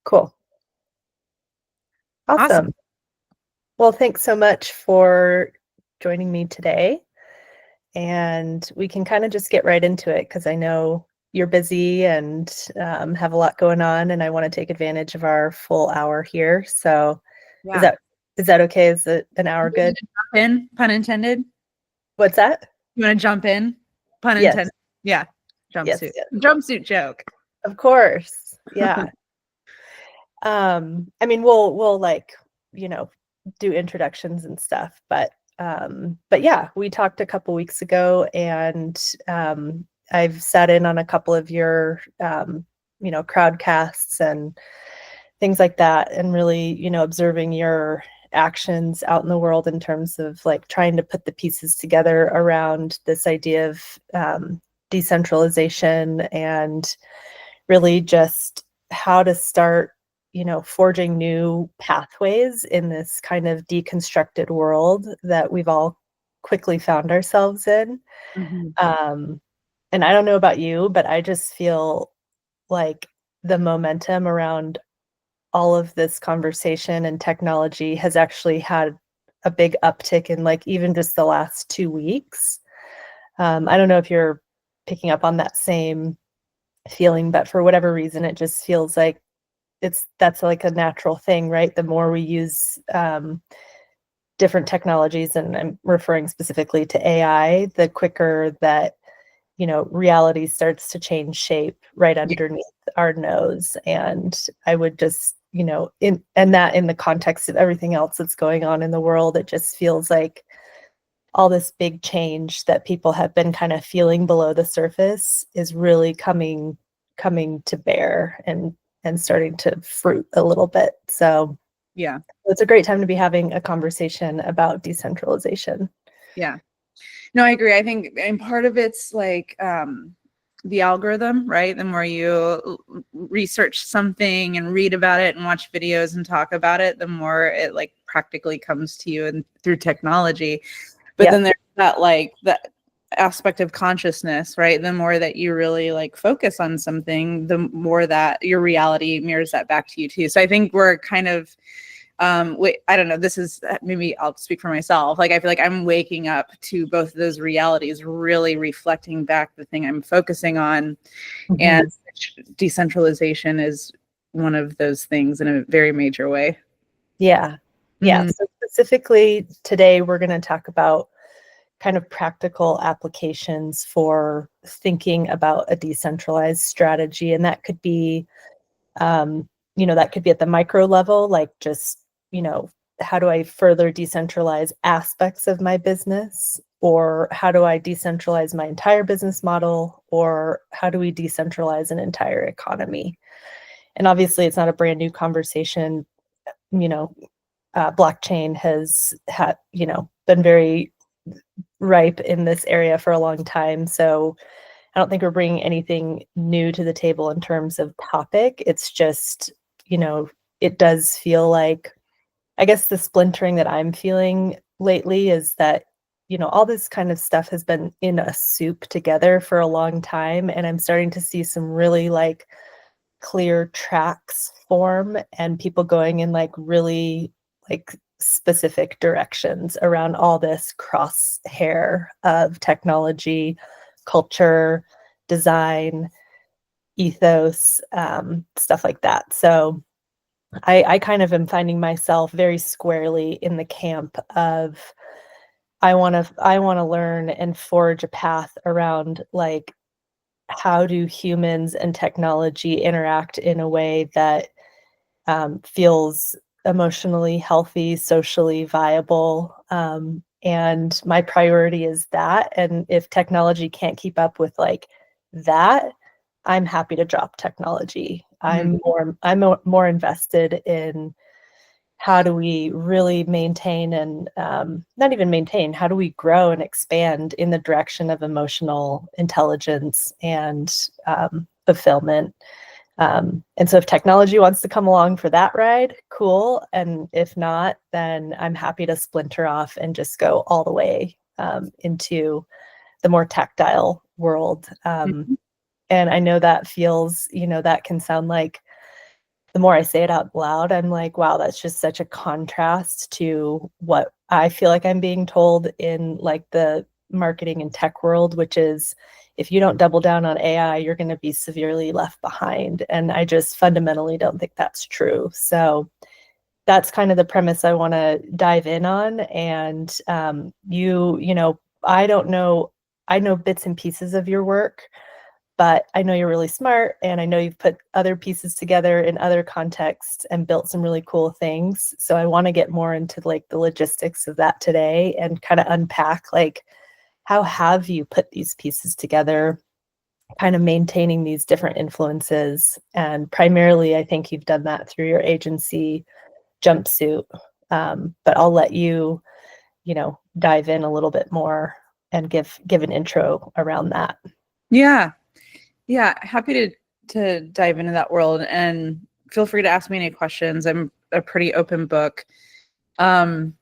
Cool. Awesome. Awesome. Well, thanks so much for joining me today. And we can kind of just get right into it because I know you're busy and have a lot going on, and I want to take advantage of our full hour here. So is Yeah. that is that okay? Is it an hour You wanna good? jump in, pun intended. What's that? You want to jump in, pun Yes, intended. Yeah. yes, Jumpsuit. yes. Jumpsuit joke. Of course. Yeah. I mean, we'll like, you know, do introductions and stuff, but yeah, we talked a couple weeks ago, and I've sat in on a couple of your crowdcasts and things like that, and really, observing your actions out in the world in terms of like trying to put the pieces together around this idea of decentralization, and really just how to start, forging new pathways in this kind of deconstructed world that we've all quickly found ourselves in. Mhm. Um, and I don't know about you, but I just feel like the momentum around all of this conversation and technology has actually had a big uptick in like even just the last 2 weeks. I don't know if you're picking up on that same feeling, but for whatever reason, it just feels like that's like a natural thing, right? The more we use different technologies, and I'm referring specifically to AI, the quicker that reality starts to change shape right Yeah. underneath our nose. And I would just, in the context of everything else that's going on in the world, it just feels like all this big change that people have been kind of feeling below the surface is really coming to bear and starting to fruit a little bit. So Yeah. it's a great time to be having a conversation about decentralization. Yeah. No, I agree. I think, and part of it's like the algorithm, right? The more you research something and read about it and watch videos and talk about it, the more it like practically comes to you and through technology. But Yeah. then there's that aspect of consciousness, right? The more that you really like focus on something, the more that your reality mirrors that back to you too. So I think we're kind of wait, I don't know, this is maybe I'll speak for myself. Like I feel like I'm waking up to both of those realities, really reflecting back the thing I'm focusing on. And Mhm. decentralization is one of those things in a very major way. Yeah. Yeah. Mhm. So specifically today, we're going to talk about kind of practical applications for thinking about a decentralized strategy. And that could be, that could be at the micro level, like just, how do I further decentralize aspects of my business? Or how do I decentralize my entire business model? Or how do we decentralize an entire economy? And obviously, it's not a brand new conversation. You know, blockchain has had, been very ripe in this area for a long time. So I don't think we're bringing anything new to the table in terms of topic. It's just, it does feel like, I guess the splintering that I'm feeling lately is that, all this kind of stuff has been in a soup together for a long time. And I'm starting to see some really like clear tracks form, and people going in like really like specific directions around all this crosshair of technology, culture, design, ethos, stuff like that. So I kind of am finding myself very squarely in the camp of I want to learn and forge a path around like how do humans and technology interact in a way that feels emotionally healthy, socially viable. And my priority is that. And if technology can't keep up with like that, I'm happy to drop technology. Mhm. I'm more invested in how do we really maintain and not even maintain, how do we grow and expand in the direction of emotional intelligence and fulfillment. And so if technology wants to come along for that ride, cool. And if not, then I'm happy to splinter off and just go all the way into the more tactile world. Mhm. And I know that feels, that can sound like the more I say it out loud, I'm like, wow, that's just such a contrast to what I feel like I'm being told in like the marketing and tech world, which is if you don't double down on AI, you're going to be severely left behind. And I just fundamentally don't think that's true. So that's kind of the premise I want to dive in on. And you know, I don't know, I know bits and pieces of your work, but I know you're really smart, and I know you've put other pieces together in other contexts and built some really cool things. So I want to get more into like the logistics of that today and kind of unpack like how have you put these pieces together, kind of maintaining these different influences. And primarily, I think you've done that through your agency, Jumpsuit. But I'll let you, you know, dive in a little bit more and give an intro around that. Yeah. Yeah, happy to dive into that world, and feel free to ask me any questions. I'm a pretty open book. And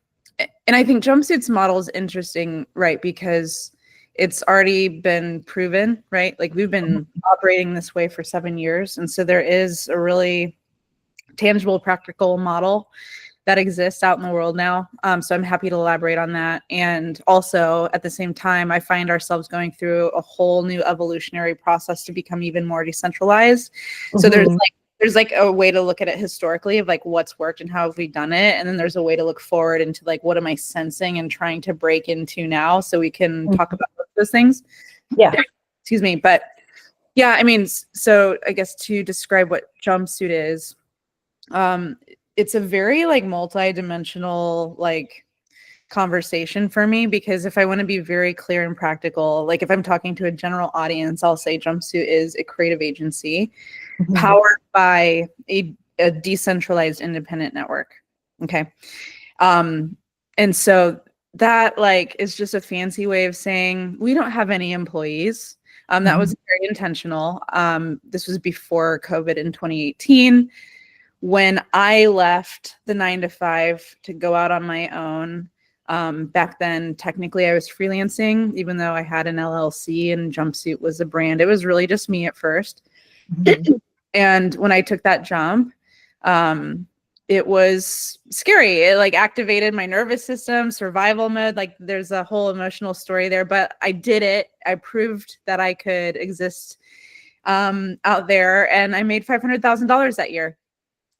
I think Jumpsuit's model is interesting, right? Because it's already been proven, right? Like we've been operating this way for 7 years. And so there is a really tangible, practical model that exists out in the world now. So I'm happy to elaborate on that. And also at the same time, I find ourselves going through a whole new evolutionary process to become even more decentralized. So there's like a way to look at it historically of like what's worked and how have we done it. And then there's a way to look forward into like, what am I sensing and trying to break into now, so we can talk about those things. Yeah. Excuse me. But yeah, I mean, so I guess to describe what Jumpsuit is, it's a very like multi-dimensional like conversation for me, because if I want to be very clear and practical, like if I'm talking to a general audience, I'll say Jumpsuit is a creative agency powered by a decentralized independent network. Okay. And so that like is just a fancy way of saying we don't have any employees. That was very intentional. This was before COVID in 2018. When I left the 9 to 5 to go out on my own, back then, technically I was freelancing, even though I had an LLC and Jumpsuit was a brand. It was really just me at first. And when I took that jump, it was scary. It like activated my nervous system, survival mode. Like there's a whole emotional story there, but I did it. I proved that I could exist out there, and I made $500,000 that year.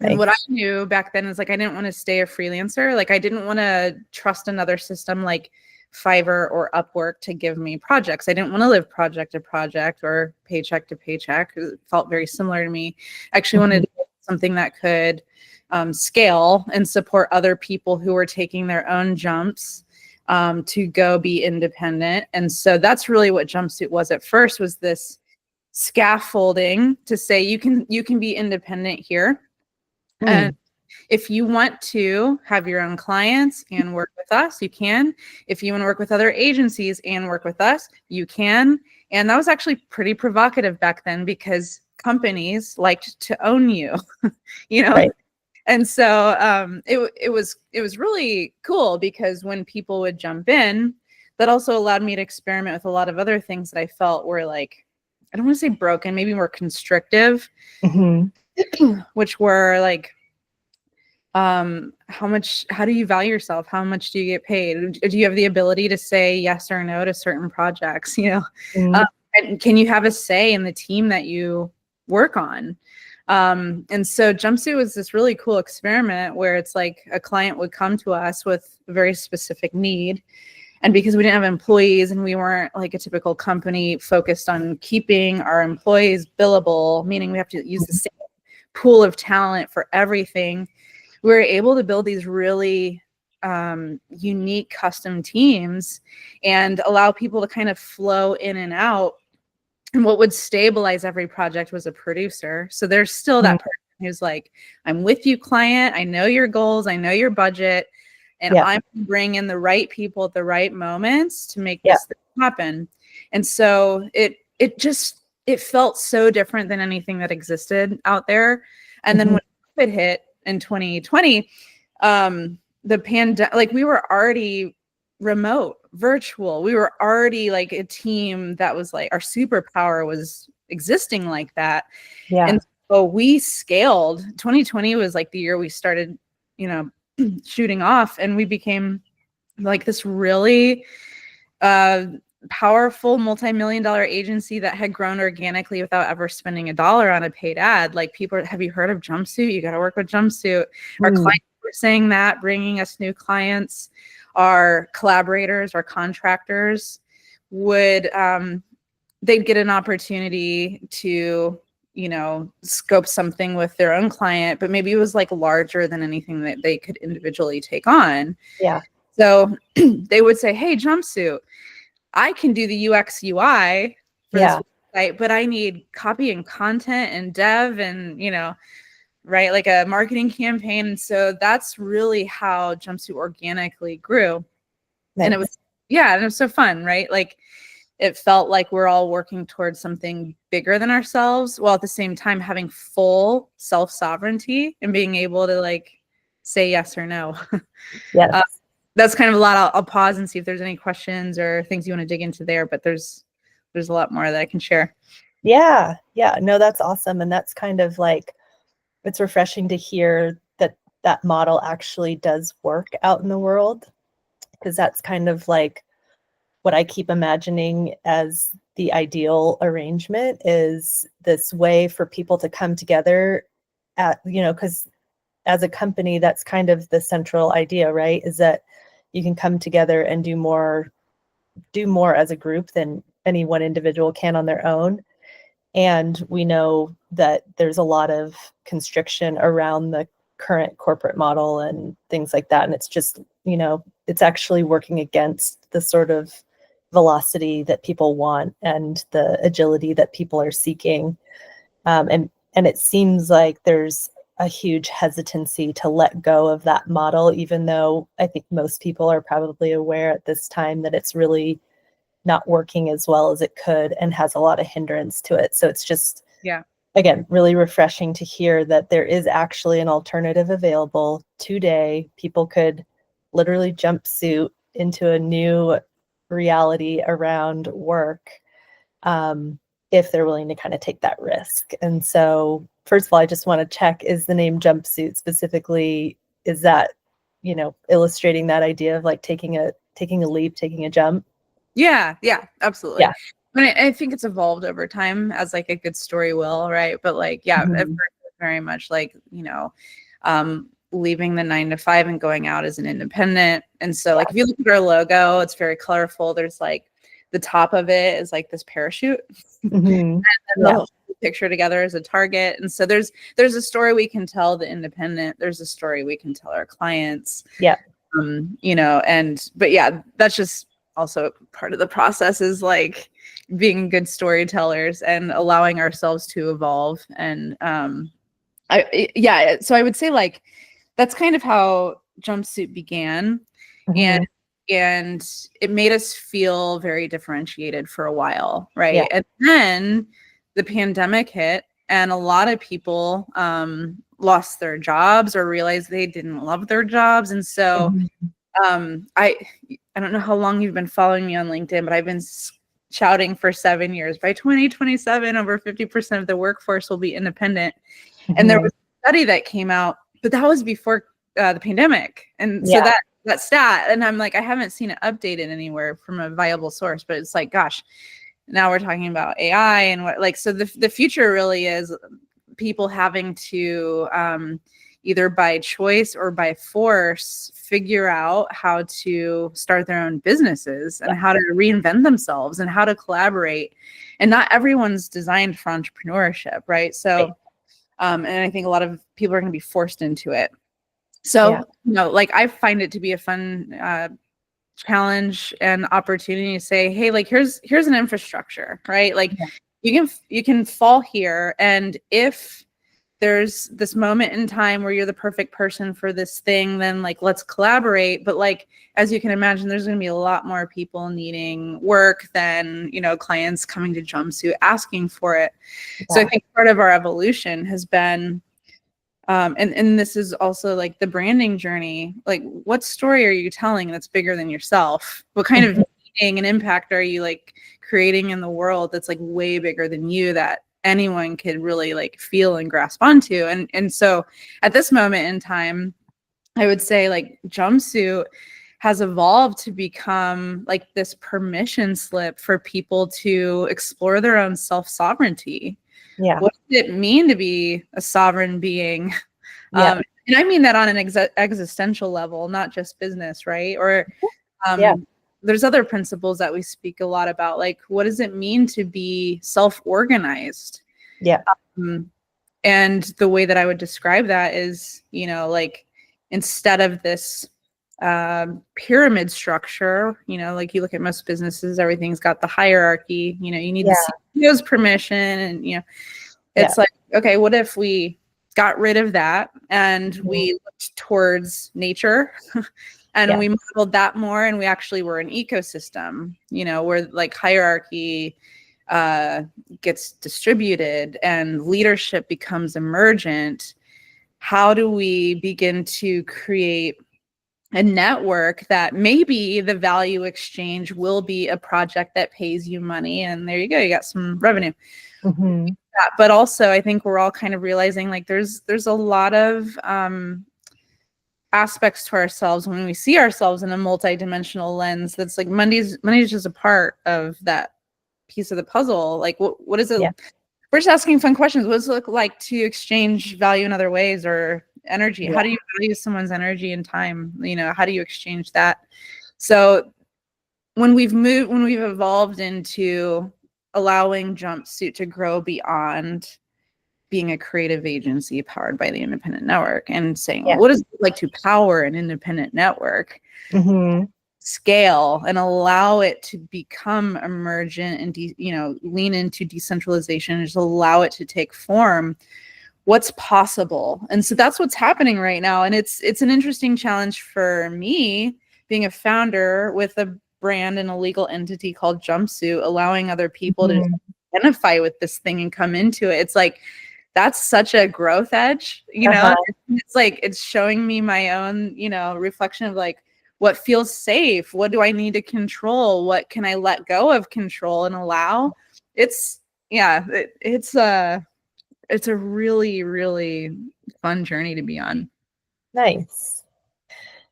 And what I knew back then is like I didn't want to stay a freelancer. Like I didn't want to trust another system like Fiverr or Upwork to give me projects. I didn't want to live project to project or paycheck to paycheck. It felt very similar to me. I actually wanted something that could scale and support other people who were taking their own jumps to go be independent. And so that's really what Jumpsuit was at first, was this scaffolding to say you can be independent here. And if you want to have your own clients and work with us, you can. If you want to work with other agencies and work with us, you can. And that was actually pretty provocative back then, because companies liked to own you, you know? Right. And so it was really cool, because when people would jump in, that also allowed me to experiment with a lot of other things that I felt were like, I don't want to say broken, maybe more constrictive, which were like, how do you value yourself? How much do you get paid? Do you have the ability to say yes or no to certain projects? You know, and can you have a say in the team that you work on? And so Jumpsuit was this really cool experiment where it's like a client would come to us with a very specific need. And because we didn't have employees and we weren't like a typical company focused on keeping our employees billable, meaning we have to use the same pool of talent for everything, we were able to build these really unique custom teams and allow people to kind of flow in and out. And what would stabilize every project was a producer. So there's still that person who's like, I'm with you, client. I know your goals. I know your budget. And I'm bringing in the right people at the right moments to make this thing happen. And so it felt so different than anything that existed out there. And then when COVID hit in 2020, the pandemic, like we were already remote, virtual. We were already like a team that was like our superpower was existing like that. And Oh, we scaled. 2020 was like the year we started, shooting off, and we became like this really powerful multi-million-dollar agency that had grown organically without ever spending a dollar on a paid ad. Like, have you heard of Jumpsuit? You got to work with Jumpsuit. Our clients were saying that, bringing us new clients. Our collaborators, our contractors would, they'd get an opportunity to, scope something with their own client, but maybe it was like larger than anything that they could individually take on. Yeah. So they would say, hey, Jumpsuit, I can do the UX UI for this website, but I need copy and content and dev and, right, like a marketing campaign. And so that's really how Jumpsuit organically grew. Nice. And it was so fun, right? Like, it felt like we're all working towards something bigger than ourselves, while at the same time having full self-sovereignty and being able to like say yes or no. Yes. That's kind of a lot. I'll pause and see if there's any questions or things you want to dig into there, but there's a lot more that I can share. Yeah. No, that's awesome. And that's kind of like, it's refreshing to hear that model actually does work out in the world, because that's kind of like what I keep imagining as the ideal arrangement, is this way for people to come together because as a company, that's kind of the central idea, right? Is that you can come together and do more as a group than any one individual can on their own. And we know that there's a lot of constriction around the current corporate model and things like that. And it's just, it's actually working against the sort of velocity that people want and the agility that people are seeking. And it seems like there's a huge hesitancy to let go of that model, even though I think most people are probably aware at this time that it's really not working as well as it could and has a lot of hindrance to it. So it's just, again, really refreshing to hear that there is actually an alternative available today. People could literally jumpsuit into a new reality around work if they're willing to kind of take that risk. And so, first of all, I just want to check, is the name Jumpsuit specifically, is that, illustrating that idea of like taking a leap, taking a jump? Yeah, absolutely. Yeah. I think it's evolved over time, as like a good story will, right? But like, at first it was very much like, leaving the 9 to 5 and going out as an independent. And so like, if you look at our logo, it's very colorful. There's like, the top of it is like this parachute, and then the whole picture together is a target. And so there's a story we can tell the independent. There's a story we can tell our clients. Yeah. But that's just also part of the process, is like being good storytellers and allowing ourselves to evolve. And so I would say like that's kind of how Jumpsuit began. And it made us feel very differentiated for a while, right? Yeah. And then the pandemic hit, and a lot of people lost their jobs or realized they didn't love their jobs. And so I don't know how long you've been following me on LinkedIn, but I've been shouting for 7 years, by 2027, over 50% of the workforce will be independent. And there was a study that came out, but that was before the pandemic. And so that stat, and I'm like, I haven't seen it updated anywhere from a viable source, but it's like, gosh, now we're talking about AI and what, like, so the future really is people having to either by choice or by force figure out how to start their own businesses and how to reinvent themselves and how to collaborate. And not everyone's designed for entrepreneurship, right? So and I think a lot of people are going to be forced into it. So, like, I find it to be a fun challenge and opportunity to say, hey, like, here's an infrastructure, right? Like, you can fall here, and if there's this moment in time where you're the perfect person for this thing, then like, let's collaborate. But like, as you can imagine, there's going to be a lot more people needing work than, clients coming to Jumpsuit asking for it. So I think part of our evolution has been, and this is also like the branding journey. Like, what story are you telling that's bigger than yourself? What kind of meaning and impact are you like creating in the world that's like way bigger than you, that anyone could really like feel and grasp onto. And so at this moment in time, I would say like Jumpsuit has evolved to become like this permission slip for people to explore their own self-sovereignty. Yeah. What does it mean to be a sovereign being? Yeah. And I mean that on an existential level, not just business, right? Or Yeah. there's other principles that we speak a lot about, like what does it mean to be self-organized? Yeah. And the way that I would describe that is, you know, like instead of this pyramid structure, you know, like you look at most businesses, everything's got the hierarchy, you know, you need Yeah. the CEO's permission. And, you know, it's Yeah. like, okay, what if we got rid of that and Mhm. we looked towards nature and Yeah. we modeled that more, and we actually were an ecosystem, you know, where like hierarchy gets distributed and leadership becomes emergent. How do we begin to create a network that maybe the value exchange will be a project that pays you money, and there you go, you got some revenue. Mhm. But also I think we're all kind of realizing like there's a lot of aspects to ourselves when we see ourselves in a multi-dimensional lens that's like money's just a part of that piece of the puzzle. Like what is it? Yeah. We're just asking fun questions. What does it look like to exchange value in other ways, or energy? Yeah. How do you value someone's energy and time? You know, how do you exchange that? So when we've evolved into allowing Jumpsuit to grow beyond being a creative agency powered by the independent network and saying, well, Yeah. what does it look like to power an independent network, Mhm. scale, and allow it to become emergent and you know, lean into decentralization and just allow it to take form? What's possible? And so that's what's happening right now. And it's an interesting challenge for me, being a founder with a brand and a legal entity called Jumpsuit, allowing other people to Mhm. identify with this thing and come into it. It's like that's such a growth edge, you know. Uh-huh. It's like it's showing me my own, you know, reflection of like what feels safe, what do I need to control, what can I let go of control and allow. It's yeah, it's a really, really fun journey to be on. Nice.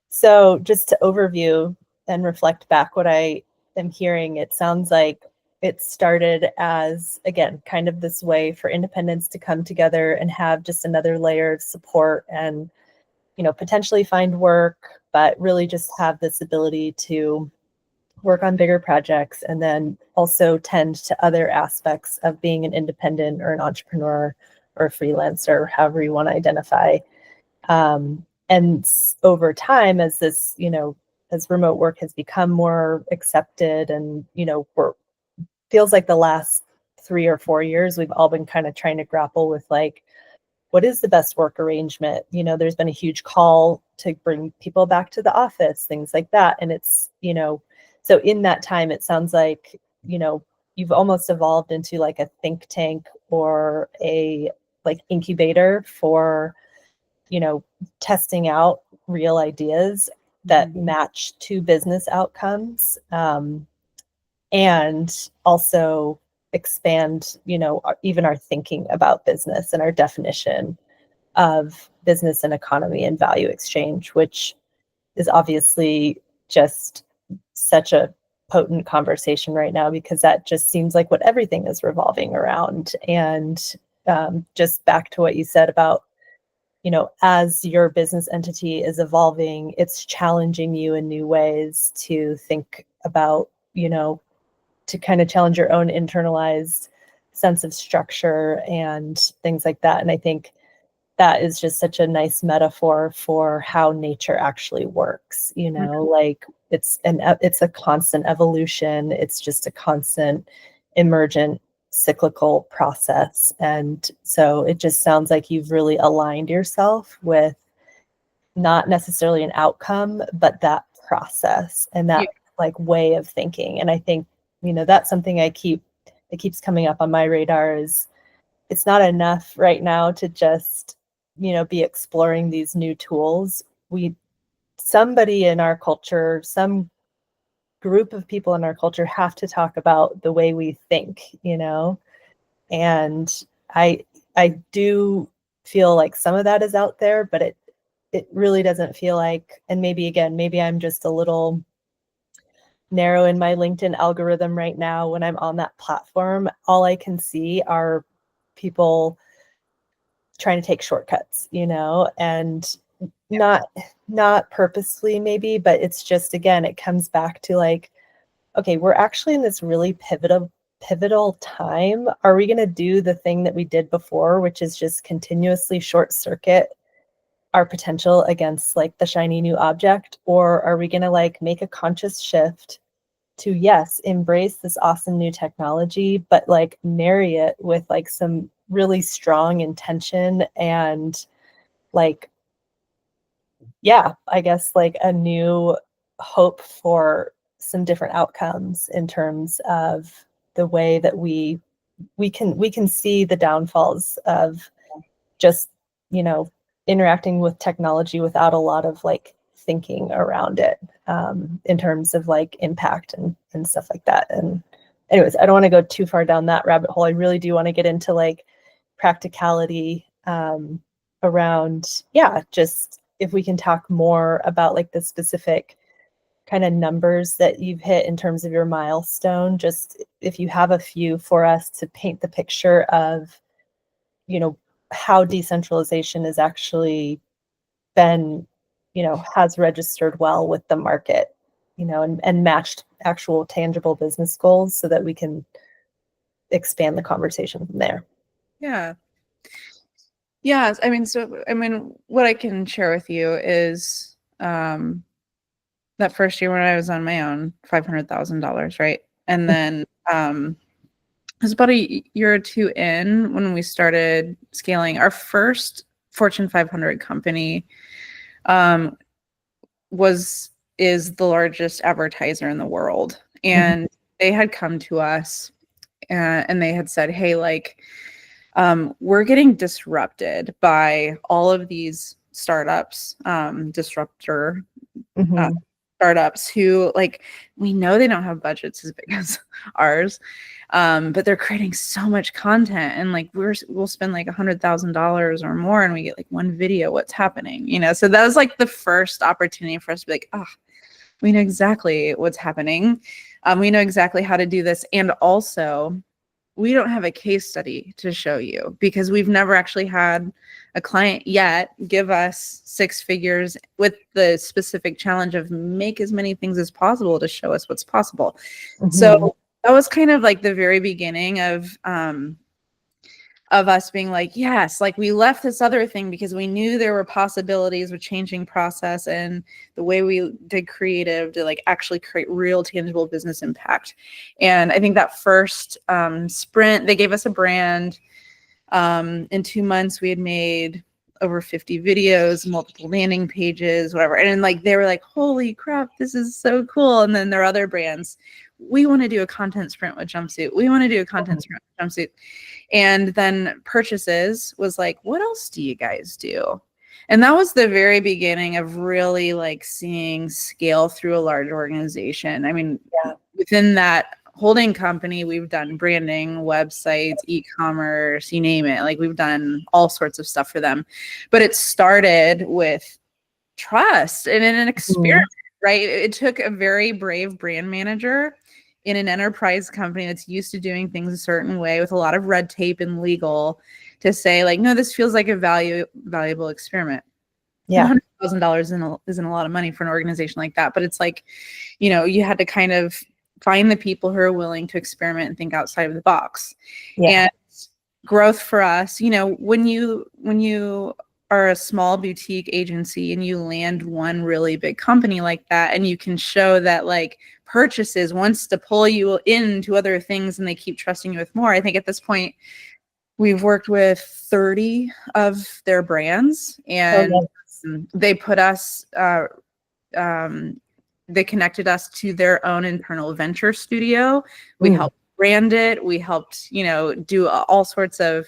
So just to overview and reflect back what I am hearing, it sounds like it started as, again, kind of this way for independents to come together and have just another layer of support and, you know, potentially find work, but really just have this ability to work on bigger projects and then also tend to other aspects of being an independent or an entrepreneur or a freelancer, however you want to identify. And over time, as this, you know, as remote work has become more accepted and, you know, feels like the last 3 or 4 years, we've all been kind of trying to grapple with like, what is the best work arrangement? You know, there's been a huge call to bring people back to the office, things like that. And it's, you know, so in that time, it sounds like, you know, you've almost evolved into like a think tank or a like incubator for, you know, testing out real ideas that match to business outcomes, and also expand, you know, even our thinking about business and our definition of business and economy and value exchange, which is obviously just such a potent conversation right now because that just seems like what everything is revolving around. And just back to what you said about, you know, as your business entity is evolving, it's challenging you in new ways to think about, you know, to kind of challenge your own internalized sense of structure and things like that. And I think that is just such a nice metaphor for how nature actually works, you know, like it's a constant evolution. It's just a constant emergent cyclical process. And so it just sounds like you've really aligned yourself with not necessarily an outcome, but that process and Yeah. that like way of thinking. And I think, you know, that's something it keeps coming up on my radar is it's not enough right now to just, you know, be exploring these new tools. Somebody in our culture, some group of people in our culture have to talk about the way we think, you know, And I do feel like some of that is out there, but it really doesn't feel like, and maybe I'm just a little narrow in my LinkedIn algorithm right now. When I'm on that platform, all I can see are people trying to take shortcuts, and not purposely maybe, but it's just, again, it comes back to like, okay, we're actually in this really pivotal time. Are we going to do the thing that we did before, which is just continuously short circuit our potential against like the shiny new object? Or are we going to like make a conscious shift to, yes, embrace this awesome new technology, but like marry it with like some really strong intention and like, yeah, I guess like a new hope for some different outcomes in terms of the way that we can see the downfalls of just, interacting with technology without a lot of like thinking around it, in terms of like impact and stuff like that. And anyways, I don't want to go too far down that rabbit hole. I really do want to get into like practicality, around, yeah, just if we can talk more about like the specific kind of numbers that you've hit in terms of your milestone, just if you have a few for us to paint the picture of, how decentralization has actually been, has registered well with the market, and matched actual tangible business goals so that we can expand the conversation from there. Yeah. Yeah. What I can share with you is that first year when I was on my own, $500,000, right? And then it was about a year or two in when we started scaling. Our first Fortune 500 company is the largest advertiser in the world. And they had come to us and they had said, hey, like, we're getting disrupted by all of these startups, disruptor startups who, like, we know they don't have budgets as big as ours, but they're creating so much content, and like we'll spend like $100,000 or more, and we get like one video. What's happening? So that was like the first opportunity for us to be like, oh, we know exactly what's happening. We know exactly how to do this, and also we don't have a case study to show you because we've never actually had a client yet give us 6 figures with the specific challenge of make as many things as possible to show us what's possible. So that was kind of like the very beginning of us being like, yes, like we left this other thing because we knew there were possibilities with changing process and the way we did creative to like actually create real tangible business impact. And I think that first sprint, they gave us a brand. In 2 months, we had made over 50 videos, multiple landing pages, whatever. And then, like, they were like, holy crap, this is so cool. And then there are other brands. We want to do a content sprint with Jumpsuit. We want to do a content sprint with Jumpsuit. And then Purchases was like, what else do you guys do? And that was the very beginning of really like seeing scale through a large organization. I mean, within that holding company, we've done branding, websites, e-commerce, you name it. Like we've done all sorts of stuff for them. But it started with trust and in an experiment, right? It took a very brave brand manager in an enterprise company that's used to doing things a certain way with a lot of red tape and legal to say like, no, this feels like a valuable experiment. Yeah. $100,000 isn't a lot of money for an organization like that, but it's like, you had to kind of find the people who are willing to experiment and think outside of the box. And growth for us, when you are a small boutique agency and you land one really big company like that, and you can show that like Purchases wants to pull you into other things and they keep trusting you with more. I think at this point we've worked with 30 of their brands, and they put us they connected us to their own internal venture studio. We helped brand it. We helped, do all sorts of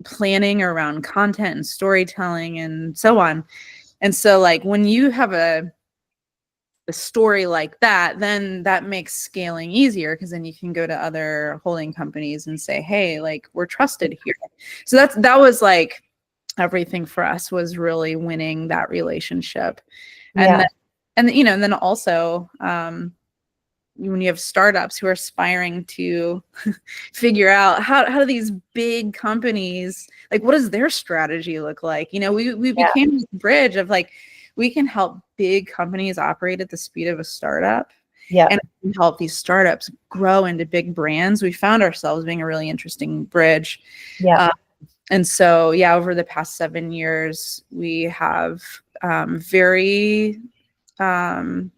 planning around content and storytelling and so on. And so like when you have a the story like that, then that makes scaling easier, because then you can go to other holding companies and say, hey, like, we're trusted here. So that was like everything for us, was really winning that relationship. And Yeah. and then also when you have startups who are aspiring to figure out how do these big companies, like, what does their strategy look like? We Yeah. became this bridge of like, we can help big companies operate at the speed of a startup, Yeah. and help these startups grow into big brands. We found ourselves being a really interesting bridge. Yeah. And so, yeah, over the past 7 years, we have very, I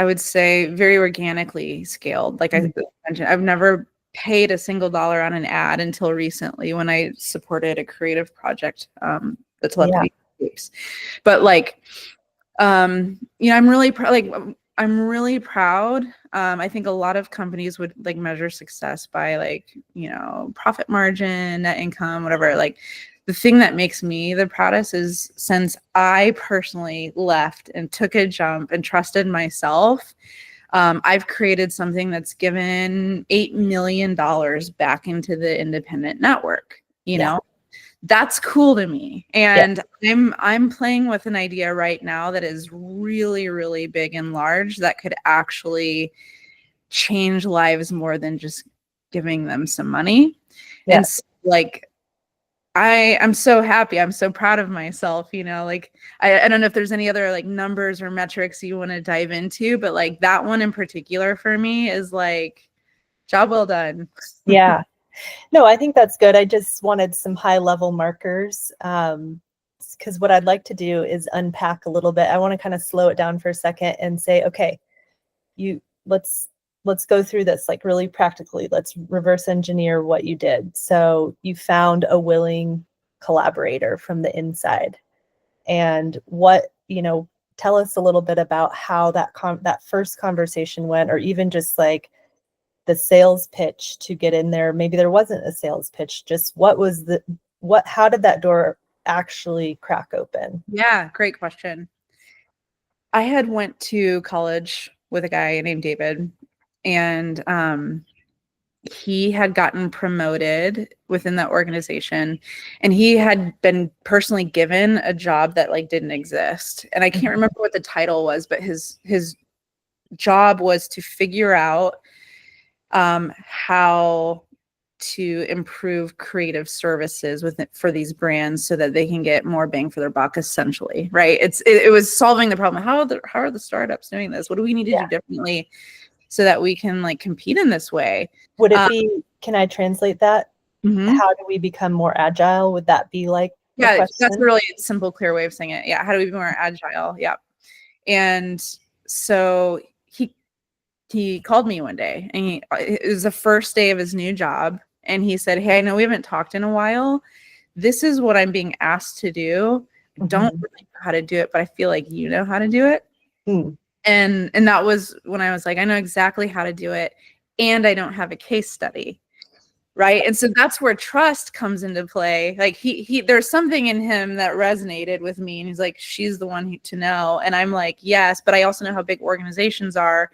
would say, very organically scaled. Like I mentioned, I've never paid a single dollar on an ad until recently, when I supported a creative project, the telepathy groups. But like, I'm really proud. Like, I'm really proud. I think a lot of companies would like measure success by like, profit margin, net income, whatever. Like, the thing that makes me the proudest is, since I personally left and took a jump and trusted myself, I've created something that's given $8 million back into the independent network. That's cool to me. And I'm playing with an idea right now that is really, really big and large, that could actually change lives more than just giving them some money. Yeah. And so, like, I'm so happy. I'm so proud of myself. Like, I don't know if there's any other like numbers or metrics you want to dive into, but like that one in particular for me is like, job well done. Yeah. No, I think that's good. I just wanted some high level markers, because what I'd like to do is unpack a little bit. I want to kind of slow it down for a second and say, okay, let's go through this like really practically. Let's reverse engineer what you did. So you found a willing collaborator from the inside, and tell us a little bit about how that first conversation went, or even just like the sales pitch to get in there. Maybe there wasn't a sales pitch, just how did that door actually crack open? Yeah, great question. I had went to college with a guy named David, and he had gotten promoted within that organization, and he had been personally given a job that like didn't exist. And I can't remember what the title was, but his job was to figure out how to improve creative services for these brands, so that they can get more bang for their buck, essentially, right? It was solving the problem. How are the startups doing this? What do we need to do differently so that we can like compete in this way? Would it be, can I translate that? Mm-hmm. How do we become more agile? Would that be like the question? That's a really simple, clear way of saying it. Yeah, how do we be more agile? Yeah. And so he called me one day, and it was the first day of his new job, and he said, hey, I know we haven't talked in a while. This is what I'm being asked to do. Don't really know how to do it, but I feel like you know how to do it. And that was when I was like, I know exactly how to do it, and I don't have a case study. Right. And so that's where trust comes into play. Like there's something in him that resonated with me, and he's like, she's the one to know. And I'm like, yes, but I also know how big organizations are,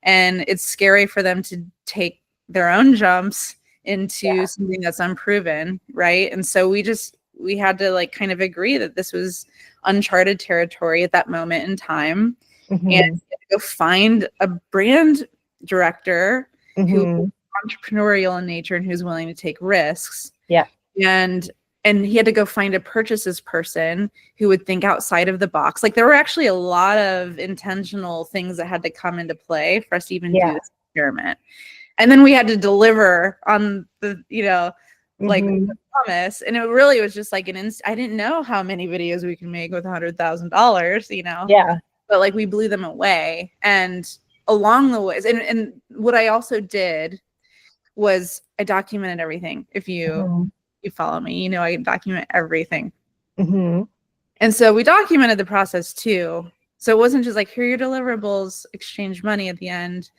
and it's scary for them to take their own jumps into something that's unproven. Right. And so we had to like kind of agree that this was uncharted territory at that moment in time. And go find a brand director who is entrepreneurial in nature and who's willing to take risks. Yeah. And he had to go find a purchases person who would think outside of the box. Like, there were actually a lot of intentional things that had to come into play for us to even do this experiment. And then we had to deliver on the, like the promise. And it really was just like I didn't know how many videos we can make with $100,000, Yeah. but like we blew them away. And along the ways, and what I also did was I documented everything. If you follow me, I document everything. And so we documented the process too. So it wasn't just like, here are your deliverables, exchange money at the end.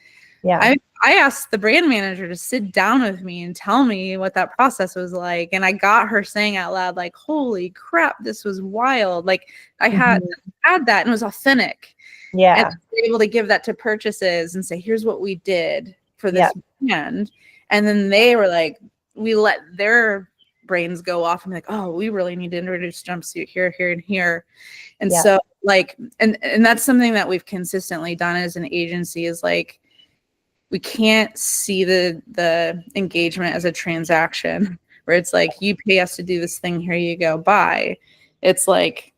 Yeah. I asked the brand manager to sit down with me and tell me what that process was like. And I got her saying out loud, like, holy crap, this was wild. Like, I had that, and it was authentic. And Yeah. we're able to give that to purchases and say, here's what we did for this Yeah. brand. And then they were like, we let their brains go off and be like, oh, we really need to introduce Jumpsuit here, here, and here. And Yeah. so like, and that's something that we've consistently done as an agency is like, we can't see the engagement as a transaction where it's like, you pay us to do this thing, here you go, bye. It's like,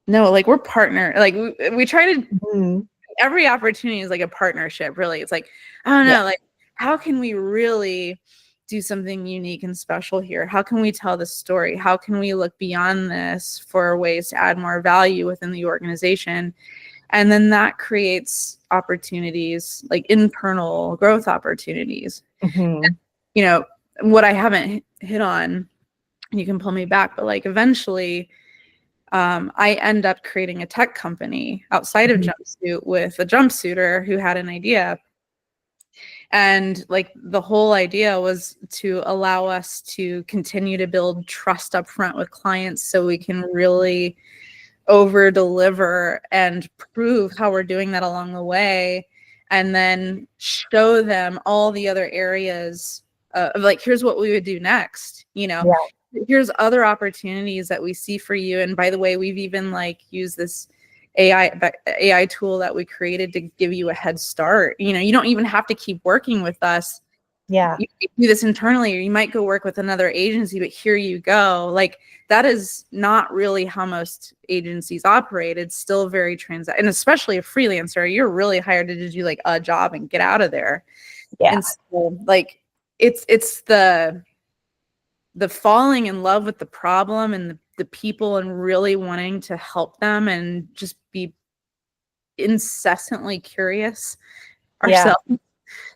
no, like we're partner. Like we try to, Mhm. every opportunity is like a partnership, really. It's like, I don't Yeah. know, like how can we really do something unique and special here? How can we tell the story? How can we look beyond this for ways to add more value within the organization? And then that creates opportunities, like internal growth opportunities. Mhm. You know, what I haven't hit on, you can pull me back, but like eventually I end up creating a tech company outside of Mhm. Jumpsuit with a jumpsuiter who had an idea. And like the whole idea was to allow us to continue to build trust up front with clients so we can really over deliver and prove how we're doing that along the way, and then show them all the other areas of like, here's what we would do next, you know, Yeah. here's other opportunities that we see for you. And by the way, we've even like used this AI tool that we created to give you a head start. You know, you don't even have to keep working with us. Yeah. You do this internally, or you might go work with another agency, but here you go. Like that is not really how most agencies operate. It's still very and especially a freelancer, you're really hired to just do like a job and get out of there. Yeah. And so like it's the falling in love with the problem and the people and really wanting to help them and just be incessantly curious Yeah. ourselves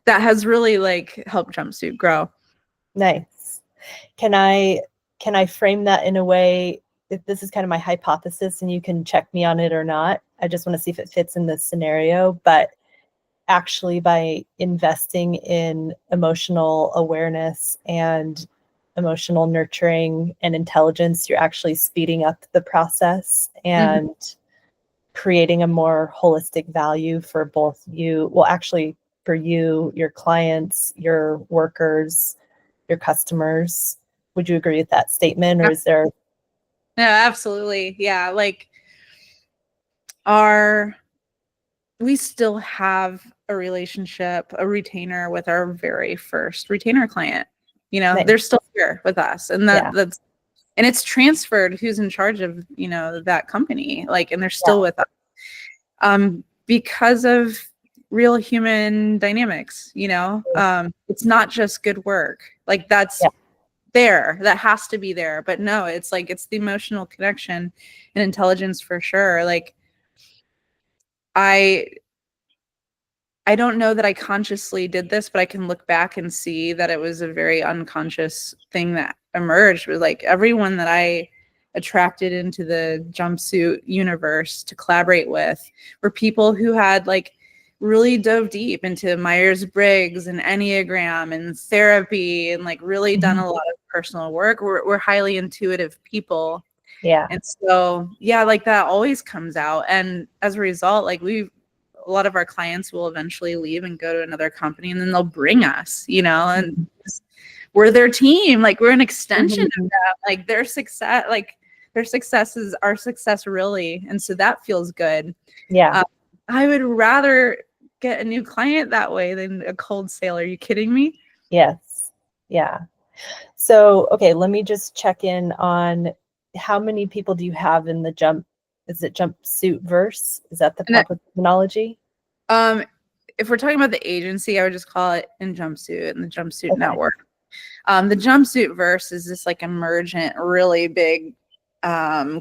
that has really like helped Jumpsuit grow. Nice. Can I frame that in a way, if this is kind of my hypothesis and you can check me on it or not. I just want to see if it fits in this scenario, but actually by investing in emotional awareness and emotional nurturing and intelligence, you're actually speeding up the process Mhm. and creating a more holistic value for both you, well, actually for you, your clients, your workers, your customers. Would you agree with that statement, or is there? Yeah, absolutely. Yeah, like our we still have a relationship, a retainer with our very first retainer client. You know, Nice. they're still here with us, and Yeah. that's and it's transferred who's in charge of, you know, that company, like, and they're Yeah. still with us because of real human dynamics, you know. It's not just good work, like that's Yeah. there, that has to be there, but no, it's like it's the emotional connection and intelligence for sure. Like I I don't know that I consciously did this, but I can look back and see that it was a very unconscious thing that emerged. With like everyone that I attracted into the Jumpsuit universe to collaborate with were people who had like really dove deep into Myers-Briggs and Enneagram and therapy and like really done Mhm. a lot of personal work. We're highly intuitive people. Yeah. And so, yeah, like that always comes out. And as a result, like a lot of our clients will eventually leave and go to another company and then they'll bring us, you know, and we're their team. Like we're an extension of Mhm. that. Like their success is our success, really. And so that feels good. Yeah. Uh, I would rather get a new client that way than a cold sale. Are you kidding me? Yes. Yeah. So, okay, let me just check in on how many people do you have in the is it jumpsuit verse? Is that the And that, proper terminology? um, if we're talking about the agency, I would just call it in Jumpsuit and the Jumpsuit Okay. Network. The Jumpsuit verse is this like emergent, really big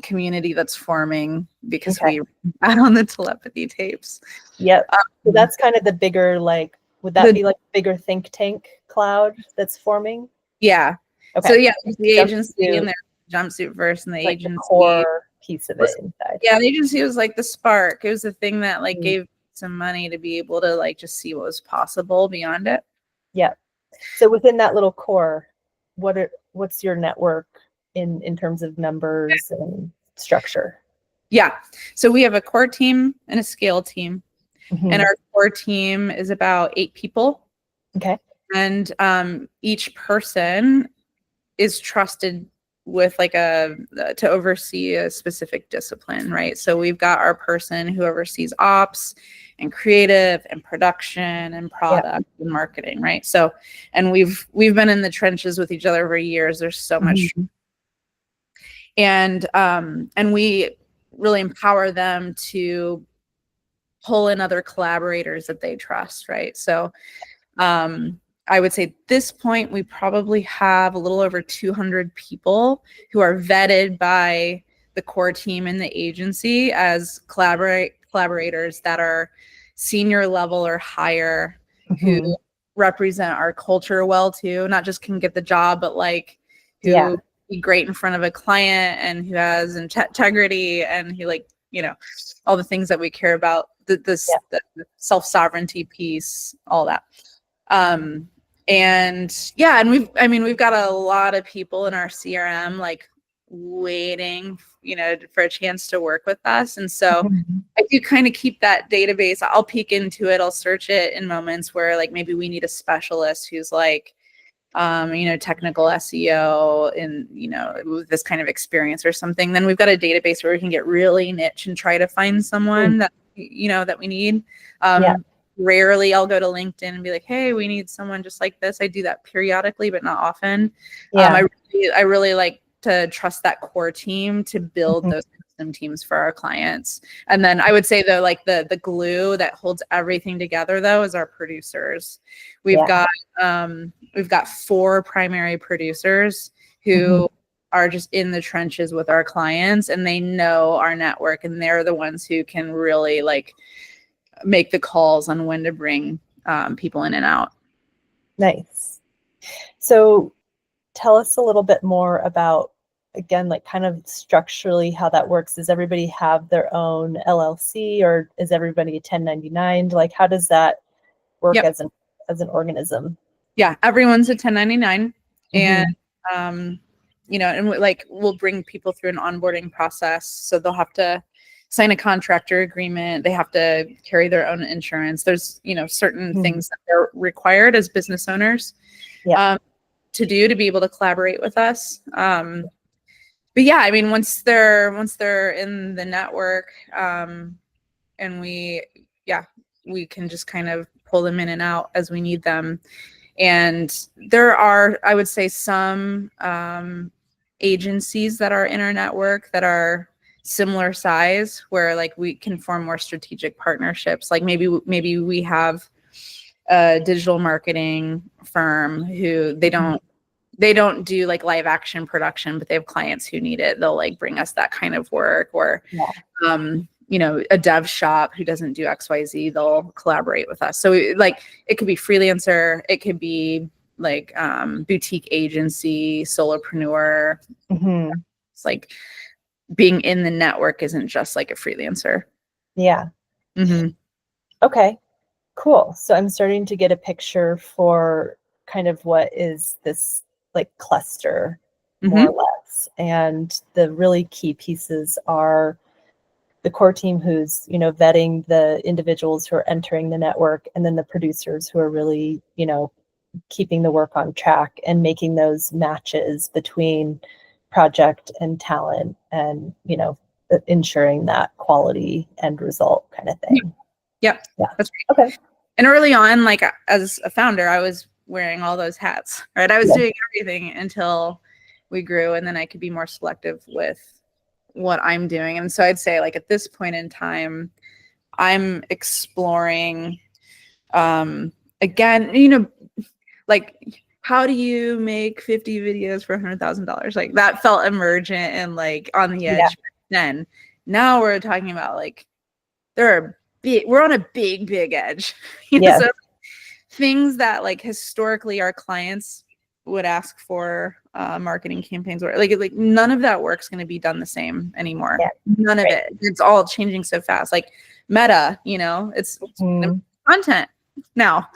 community that's forming because Okay. we add on the telepathy tapes. Yep. So Um, that's kind of the bigger, like, would that the be like a bigger think tank cloud that's forming? Yeah. So Okay. yeah, there's the agency Jumpsuit, and there's the Jumpsuit verse, and the like the agency core piece of it was, inside. yeah, the agency was like the spark. It was the thing that like Mm. gave some money to be able to like just see what was possible beyond it. Yeah. So within that little core, what's your network in terms of numbers and structure? Yeah. So we have a core team and a scale team. And our core team is about 8 people. Okay. And each person is trusted with like to oversee a specific discipline, right? So we've got our person who oversees ops and creative and production and product and marketing, right? So, and we've been in the trenches with each other for years. There's so much, and we really empower them to pull in other collaborators that they trust, right? So I would say at this point, we probably have a little over 200 people who are vetted by the core team and the agency as collaborators that are senior level or higher, who represent our culture well too, not just can get the job, but like who be great in front of a client and who has integrity and who like, all the things that we care about, the self-sovereignty piece, all that. And we've got a lot of people in our CRM like waiting, for a chance to work with us. And so I do kind of keep that database. I'll peek into it. I'll search it in moments where like maybe we need a specialist who's like, technical SEO and, with this kind of experience or something. Then we've got a database where we can get really niche and try to find someone that, that we need. Rarely I'll go to LinkedIn and be like, hey, we need someone just like this. I do that periodically, but not often. I really like to trust that core team to build those custom teams for our clients. And then I would say though, like the glue that holds everything together though is our producers. We've got 4 primary producers who are just in the trenches with our clients, and they know our network, and they're the ones who can really like make the calls on when to bring people in and out. Nice. So tell us a little bit more about, again, like kind of structurally how that works. Does everybody have their own LLC, or is everybody 1099? Like, how does that work as an organism? Yeah, everyone's a 1099, and we'll bring people through an onboarding process. So they'll have to sign a contractor agreement. They have to carry their own insurance. There's, certain things that they're required as business owners to do to be able to collaborate with us. But yeah, I mean, once they're in the network, and we can just kind of pull them in and out as we need them. And there are, I would say, some agencies that are in our network that are similar size, where like we can form more strategic partnerships. Like maybe we have a digital marketing firm who they don't do like live action production, but they have clients who need it. They'll like bring us that kind of work, or a dev shop who doesn't do XYZ, they'll collaborate with us. So it could be freelancer, it could be like boutique agency, solopreneur. It's like being in the network isn't just like a freelancer. Okay, cool. So I'm starting to get a picture for kind of what is this like cluster, more or less. And the really key pieces are the core team who's, vetting the individuals who are entering the network, and then the producers who are really, keeping the work on track and making those matches between project and talent, and, ensuring that quality end result kind of thing. Yeah, that's right. Okay. And early on, like as a founder, I was wearing all those hats, right? I was doing everything until we grew, and then I could be more selective with what I'm doing. And so I'd say like at this point in time, I'm exploring, again, like how do you make 50 videos for $100,000? Like that felt emergent and like on the edge then. Now we're talking about like we're on a big edge. So things that like historically our clients would ask for marketing campaigns, or like none of that work's going to be done the same anymore. None of it. It's all changing so fast. Like Meta, it's content now.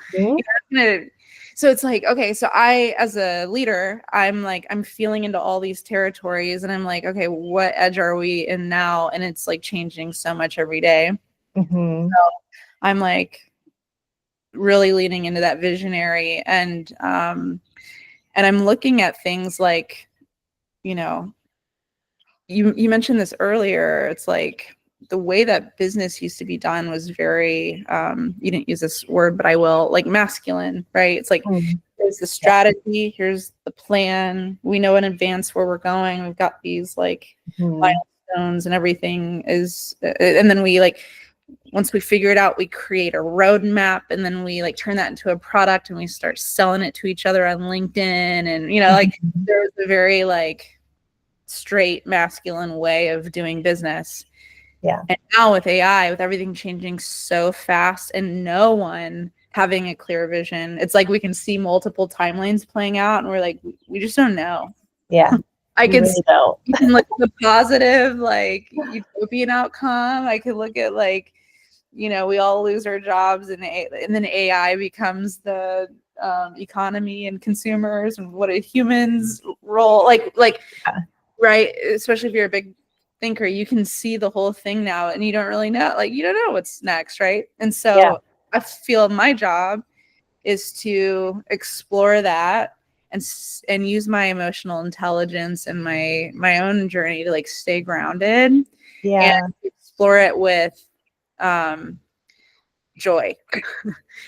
So it's like, okay, so I, as a leader, I'm feeling into all these territories and I'm like, okay, what edge are we in now? And it's like changing so much every day. Mm-hmm. So I'm like really leaning into that visionary and I'm looking at things like, you know, you mentioned this earlier. It's like the way that business used to be done was very you didn't use this word, but I will, like masculine, right? It's like here's the Yeah. strategy, here's the plan. We know in advance where we're going. We've got these like Mm-hmm. milestones and everything is, and then we like once we figure it out, we create a roadmap and then we like turn that into a product and we start selling it to each other on LinkedIn. And, you know, like Mm-hmm. there's a very like straight masculine way of doing business. Yeah. And now with AI, with everything changing so fast and no one having a clear vision, it's like we can see multiple timelines playing out and we're like, we just don't know. Yeah. I We could really don't. you can look at the positive, like utopian outcome. I could look at like, you know, we all lose our jobs and then AI becomes the economy and consumers and what a human's role like Yeah. right, especially if you're a big thinker, you can see the whole thing now and you don't really know, like you don't know what's next, right? And Yeah. so I feel my job is to explore that and use my emotional intelligence and my own journey to like stay grounded and Yeah. explore it with joy.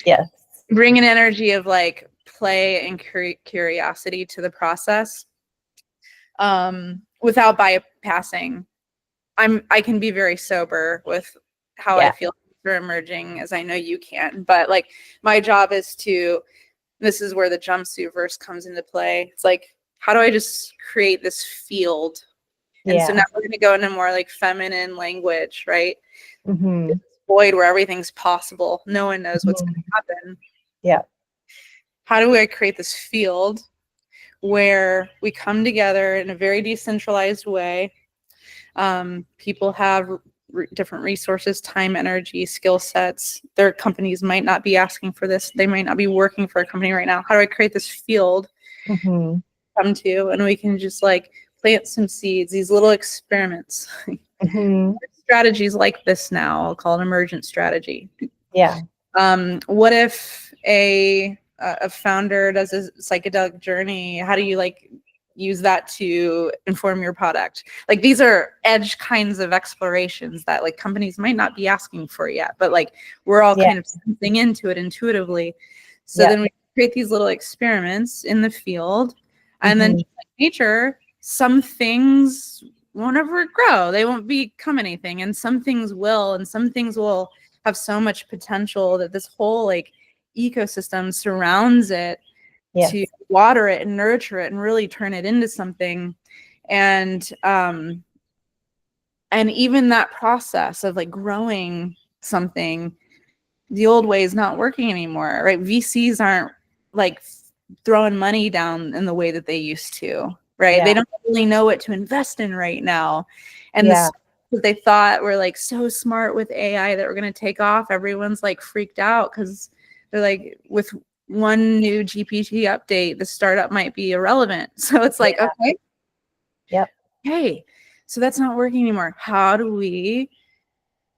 Yes. Bring an energy of like play and curiosity to the process without bypassing. I can be very sober with how I Yeah. feel for emerging, as I know you can, but like my job is to, this is where the jumpsuit verse comes into play. It's like, how do I just create this field? And so Yeah. now we're going to go into more like feminine language, right? Mm-hmm. This void where everything's possible. No one knows what's going Mm-hmm. to happen. Yeah. How do I create this field where we come together in a very decentralized way? People have different resources, time, energy, skill sets. Their companies might not be asking for this. They might not be working for a company right now. How do I create this field Mm-hmm. come to, and we can just like plant some seeds, these little experiments. Mm-hmm. Strategies like this now, I'll call it emergent strategy. Yeah. What if a founder does a psychedelic journey? How do you like use that to inform your product? Like these are edge kinds of explorations that like companies might not be asking for yet, but like we're all Yeah. kind of sensing into it intuitively. So Yeah. then we create these little experiments in the field, and then Mm-hmm. just like nature, some things won't ever grow. They won't become anything, and some things will, and some things will have so much potential that this whole like ecosystem surrounds it Yes. to water it and nurture it and really turn it into something. And even that process of like growing something, the old way is not working anymore, right? VCs aren't like throwing money down in the way that they used to, right? Yeah. They don't really know what to invest in right now. And Yeah. the they thought were like so smart with AI that we're going to take off, everyone's like freaked out because they're like, with one new GPT update, the startup might be irrelevant. So it's like, Yeah. okay, Yep. hey, so that's not working anymore. How do we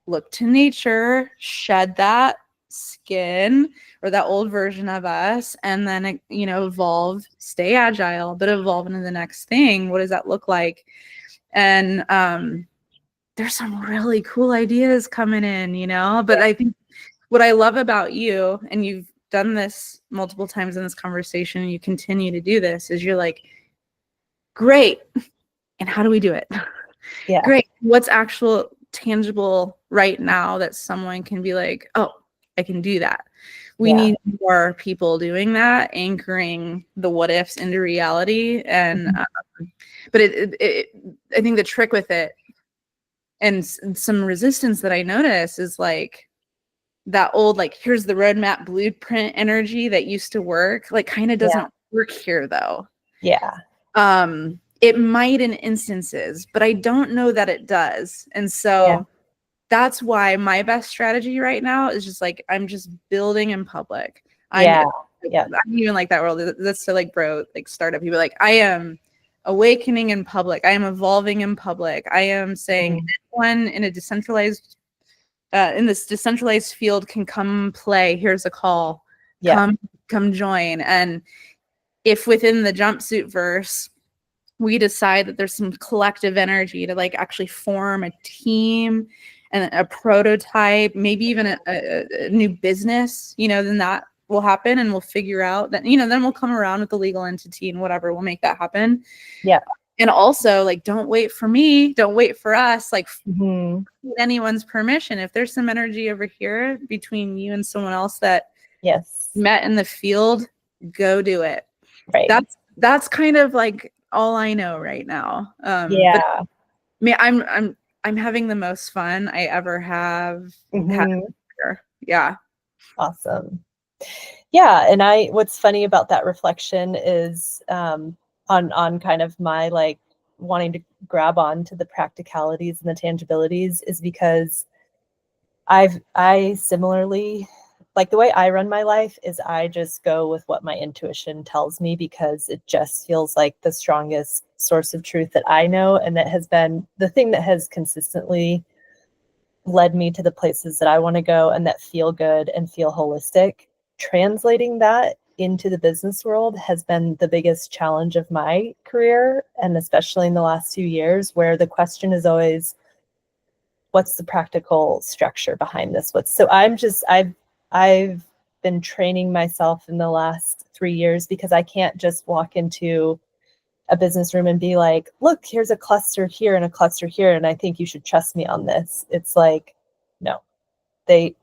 look to nature, shed that skin or that old version of us, and then, you know, evolve, stay agile, but evolve into the next thing? What does that look like? And there's some really cool ideas coming in, you know, but Yeah. I think what I love about you, and you've done this multiple times in this conversation, and you continue to do this, is you're like, great. And how do we do it? Yeah. Great. What's actual tangible right now that someone can be like, oh, I can do that. We Yeah. need more people doing that, anchoring the what ifs into reality. And Mm-hmm. but I think the trick with it, and some resistance that I notice, is like that old like here's the roadmap blueprint energy that used to work, like kind of Yeah. doesn't work here though. Yeah. It might in instances, but I don't know that it does. And Yeah. so that's why my best strategy right now is just like I'm just building in public. I'm Yeah. Yeah. I'm even like that world. That's to like bro, like startup people. Like I am awakening in public. I am evolving in public. I am saying anyone in a decentralized in this decentralized field can come play. Here's a call. Yeah. Come join. And if within the jumpsuit verse we decide that there's some collective energy to like actually form a team and a prototype, maybe even a new business, you know, then that will happen and we'll figure out that, you know, then we'll come around with the legal entity and whatever, we'll make that happen. Yeah. And also like, don't wait for me, don't wait for us, like anyone's permission. If there's some energy over here between you and someone else that met in the field, go do it. Right. That's kind of like all I know right now. Yeah. But I mean, I'm having the most fun I ever have had here. Yeah. Awesome. Yeah. And what's funny about that reflection is on kind of my like wanting to grab on to the practicalities and the tangibilities is because I similarly, like the way I run my life is I just go with what my intuition tells me because it just feels like the strongest source of truth that I know. And that has been the thing that has consistently led me to the places that I want to go and that feel good and feel holistic. Translating that into the business world has been the biggest challenge of my career. And especially in the last few years, where the question is always, what's the practical structure behind this? I've been training myself in the last 3 years because I can't just walk into a business room and be like, look, here's a cluster here and a cluster here, and I think you should trust me on this. It's like, no, the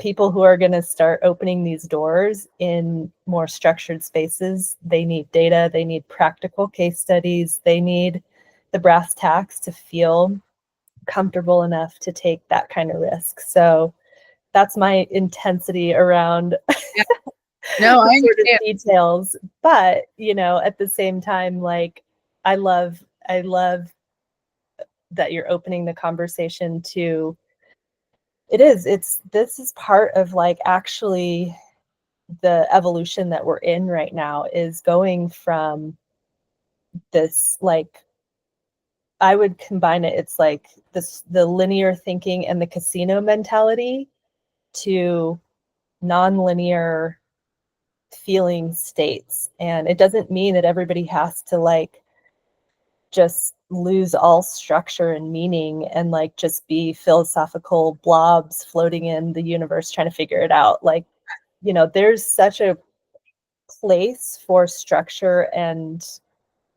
people who are going to start opening these doors in more structured spaces, they need data, they need practical case studies, they need the brass tacks to feel comfortable enough to take that kind of risk. So that's my intensity around no I sort of details. But you know, at the same time, like I love that you're opening the conversation to this is part of like actually the evolution that we're in right now is going from this like I would combine it. It's like the linear thinking and the casino mentality to nonlinear feeling states. And it doesn't mean that everybody has to like just lose all structure and meaning and like just be philosophical blobs floating in the universe trying to figure it out. Like, you know, there's such a place for structure and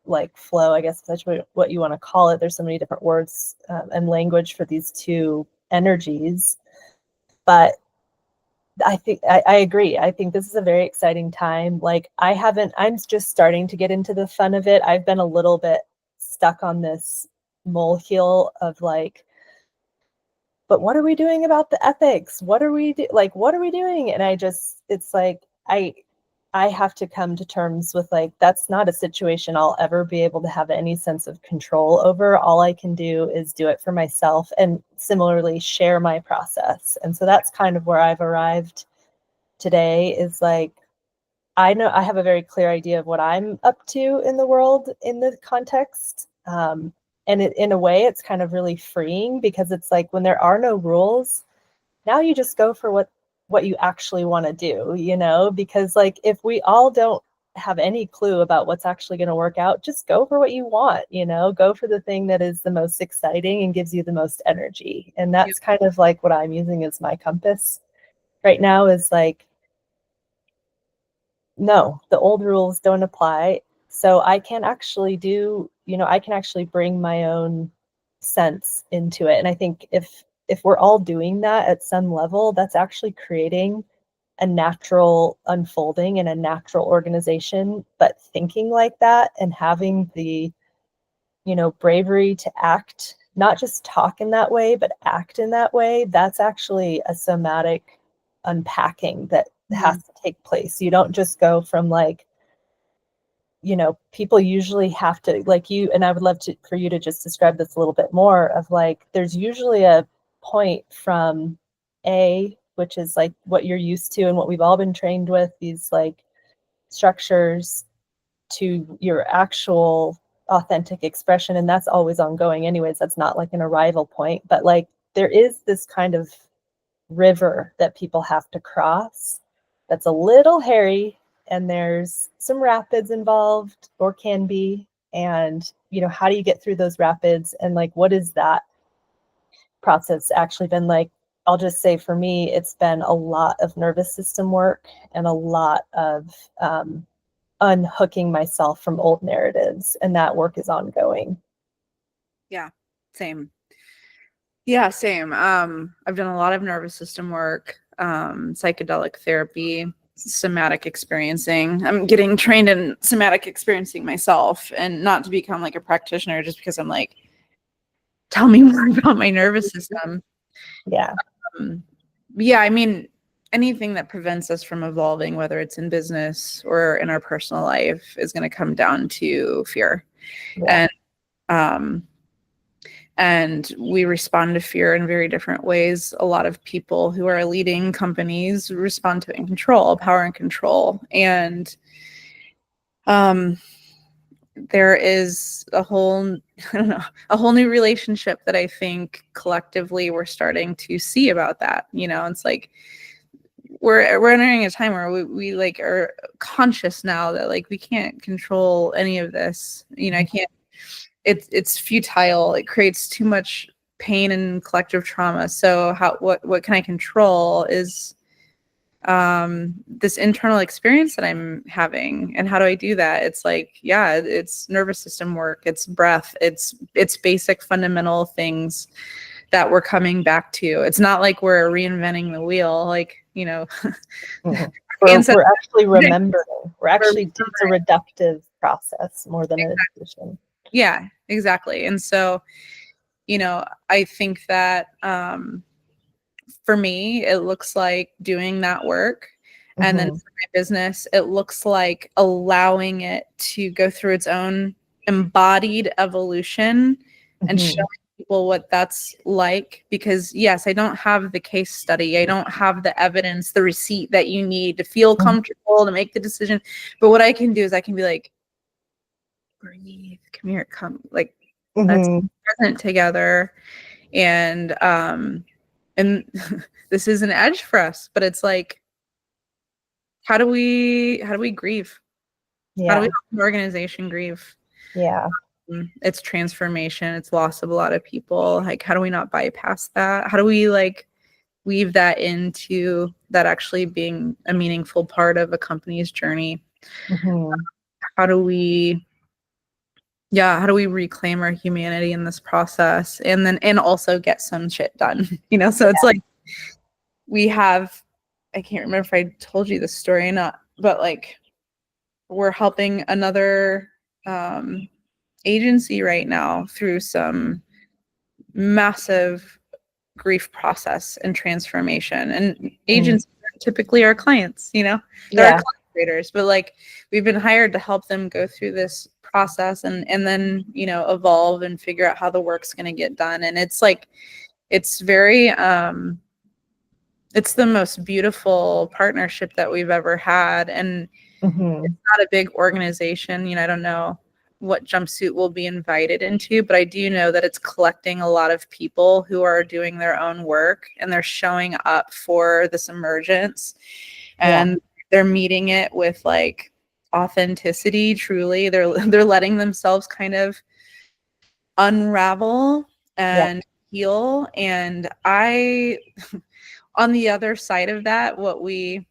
like flow, I guess that's what you want to call it. There's so many different words and language for these two energies. But I think I agree. I think this is a very exciting time. Like I'm just starting to get into the fun of it. I've been a little bit stuck on this molehill of like, but what are we doing about the ethics? What are we doing? And it's like, I have to come to terms with like, that's not a situation I'll ever be able to have any sense of control over. All I can do is do it for myself and similarly share my process. And so that's kind of where I've arrived today is like, I know I have a very clear idea of what I'm up to in the world in the context. And in a way, it's kind of really freeing because it's like when there are no rules, now you just go for what you actually want to do, you know, because like if we all don't have any clue about what's actually going to work out, just go for what you want, you know, go for the thing that is the most exciting and gives you the most energy. And that's kind of like what I'm using as my compass right now is like, no, the old rules don't apply. So I can actually I can actually bring my own sense into it. And I think if we're all doing that at some level, that's actually creating a natural unfolding and a natural organization. But thinking like that and having the, bravery to act, not just talk in that way, but act in that way, that's actually a somatic unpacking that has to take place. You don't just go from like, people usually have to like you, and I would love for you to just describe this a little bit more of like, there's usually a point from A which is like what you're used to and what we've all been trained with, these like structures, to your actual authentic expression. And that's always ongoing anyways. That's not like an arrival point, but like there is this kind of river that people have to cross that's a little hairy, and there's some rapids involved, or can be. And how do you get through those rapids, and like what is that process actually been like? I'll just say for me, it's been a lot of nervous system work and a lot of unhooking myself from old narratives, and that work is ongoing. Yeah, same. Yeah, same. I've done a lot of nervous system work, psychedelic therapy, somatic experiencing. I'm getting trained in somatic experiencing myself, and not to become like a practitioner just because I'm like, tell me more about my nervous system. Yeah. Yeah, I mean, anything that prevents us from evolving, whether it's in business or in our personal life, is going to come down to fear. Yeah. And we respond to fear in very different ways. A lot of people who are leading companies respond to it in control, power and control. And there is a whole new relationship that I think collectively we're starting to see about that. It's like we're entering a time where we like are conscious now that like we can't control any of this. I can't. It's futile. It creates too much pain and collective trauma. So what can I control is this internal experience that I'm having. And how do I do that? It's like, yeah, it's nervous system work, it's breath, it's basic fundamental things that we're coming back to. It's not like we're reinventing the wheel, like, Mm-hmm. We're actually remembering. It's a reductive process more than an addition. Yeah, exactly. And so, I think that for me, it looks like doing that work. And then for my business, it looks like allowing it to go through its own embodied evolution and showing people what that's like. Because yes, I don't have the case study. I don't have the evidence, the receipt that you need to feel comfortable to make the decision. But what I can do is I can be like, breathe, come here, come, like, let's be present together. And this is an edge for us, but it's like, how do we grieve? How do we help an organization grieve? Yeah. It's transformation, it's loss of a lot of people. Like, how do we not bypass that? How do we like weave that into that actually being a meaningful part of a company's journey? How do we reclaim our humanity in this process, and also get some shit done? So it's like we have, I can't remember if I told you this story or not, but like we're helping another agency right now through some massive grief process and transformation. And agencies are typically our clients, they're our collaborators, but like we've been hired to help them go through this process and then, evolve and figure out how the work's going to get done. And it's like, it's very, it's the most beautiful partnership that we've ever had. And it's not a big organization. I don't know what Jumpsuit will be invited into, but I do know that it's collecting a lot of people who are doing their own work, and they're showing up for this emergence, and they're meeting it with like authenticity. Truly, they're letting themselves kind of unravel and heal. And I on the other side of that, what we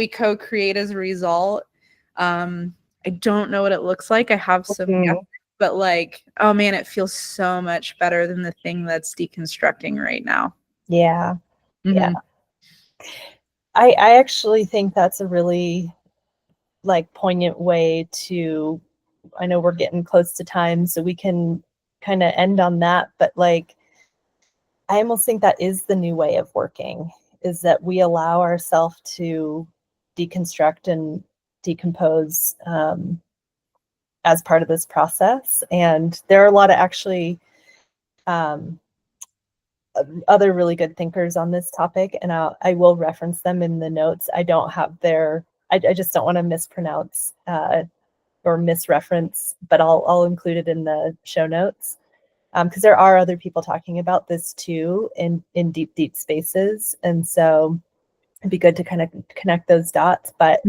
co-create as a result, I don't know what it looks like. I have some guesses, but like, oh man, it feels so much better than the thing that's deconstructing right now. Yeah. I actually think that's a really like poignant way to, I know we're getting close to time, so we can kind of end on that, but like I almost think that is the new way of working, is that we allow ourselves to deconstruct and decompose as part of this process. And there are a lot of actually other really good thinkers on this topic, and I will reference them in the notes. I don't have I just don't want to mispronounce or misreference, but I'll include it in the show notes. Because there are other people talking about this too in deep spaces. And so it'd be good to kind of connect those dots. But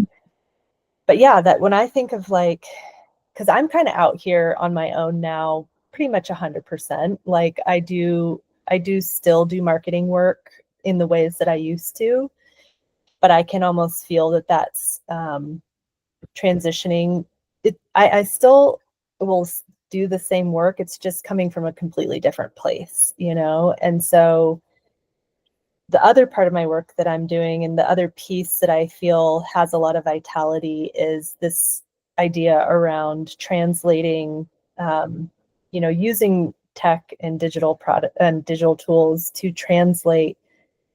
yeah, that when I think of like, because I'm kind of out here on my own now, pretty much 100%. Like I do still do marketing work in the ways that I used to, but I can almost feel that that's transitioning. I still will do the same work. It's just coming from a completely different place, you know? And so the other part of my work that I'm doing, and the other piece that I feel has a lot of vitality, is this idea around translating, using tech and digital product and digital tools to translate